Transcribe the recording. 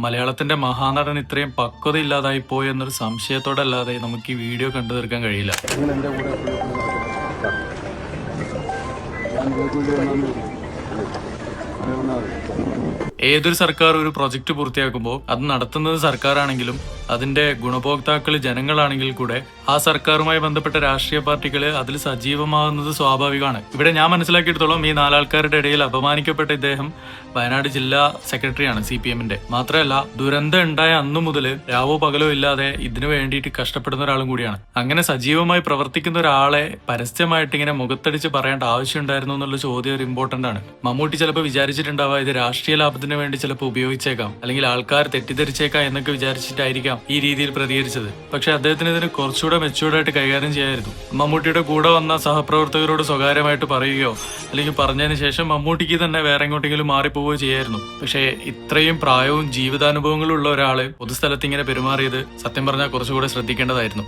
മലയാളത്തിന്റെ മഹാനടൻ ഇത്രയും പക്വത ഇല്ലാതായി പോയി എന്നൊരു സംശയത്തോടല്ലാതെ നമുക്ക് ഈ വീഡിയോ കണ്ടു തീർക്കാൻ കഴിയില്ല. ഏതൊരു സർക്കാർ ഒരു പ്രൊജക്ട് പൂർത്തിയാക്കുമ്പോൾ അത് നടത്തുന്നത് സർക്കാരാണെങ്കിലും അതിന്റെ ഗുണഭോക്താക്കൾ ജനങ്ങളാണെങ്കിൽ കൂടെ ആ സർക്കാരുമായി ബന്ധപ്പെട്ട രാഷ്ട്രീയ പാർട്ടികൾ അതിൽ സജീവമാകുന്നത് സ്വാഭാവികമാണ്. ഇവിടെ ഞാൻ മനസ്സിലാക്കിയെടുത്തോളം ഈ നാലാൾക്കാരുടെ ഇടയിൽ അപമാനിക്കപ്പെട്ട ഇദ്ദേഹം വയനാട് ജില്ലാ സെക്രട്ടറിയാണ് CPM-ന്റെ. മാത്രമല്ല ദുരന്തം ഉണ്ടായ അന്നു മുതൽ രാവോ പകലോ ഇല്ലാതെ ഇതിനു വേണ്ടിയിട്ട് കഷ്ടപ്പെടുന്ന ഒരാളും കൂടിയാണ്. അങ്ങനെ സജീവമായി പ്രവർത്തിക്കുന്ന ഒരാളെ പരസ്യമായിട്ട് ഇങ്ങനെ മുഖത്തടിച്ച് പറയേണ്ട ആവശ്യം ഉണ്ടായിരുന്നു എന്നുള്ള ചോദ്യം ഒരു ഇമ്പോർട്ടന്റ് ആണ്. മമ്മൂട്ടി ചിലപ്പോൾ വിചാരിച്ചിട്ടുണ്ടാവാം ഇത് രാഷ്ട്രീയ ലാഭത്തിന് വേണ്ടി ചിലപ്പോൾ ഉപയോഗിച്ചേക്കാം, അല്ലെങ്കിൽ ആൾക്കാർ തെറ്റിദ്ധരിച്ചേക്കാം എന്നൊക്കെ വിചാരിച്ചിട്ടായിരിക്കാം ഈ രീതിയിൽ പ്രതികരിച്ചത്. പക്ഷെ അദ്ദേഹത്തിന് ഇതിന് കുറച്ചുകൂടെ മെച്ചൂർഡായിട്ട് കൈകാര്യം ചെയ്യായിരുന്നു. മമ്മൂട്ടിയുടെ കൂടെ വന്ന സഹപ്രവർത്തകരോട് സ്വകാര്യമായിട്ട് പറയുകയോ അല്ലെങ്കിൽ പറഞ്ഞതിന് ശേഷം മമ്മൂട്ടിക്ക് തന്നെ വേറെ എങ്ങോട്ടെങ്കിലും മാറിപ്പോവുകയോ ചെയ്യായിരുന്നു. പക്ഷേ ഇത്രയും പ്രായവും ജീവിതാനുഭവങ്ങളും ഉള്ള ഒരാള് പൊതുസ്ഥലത്ത് ഇങ്ങനെ പെരുമാറിയത് സത്യം പറഞ്ഞാൽ കുറച്ചുകൂടെ ശ്രദ്ധിക്കേണ്ടതായിരുന്നു.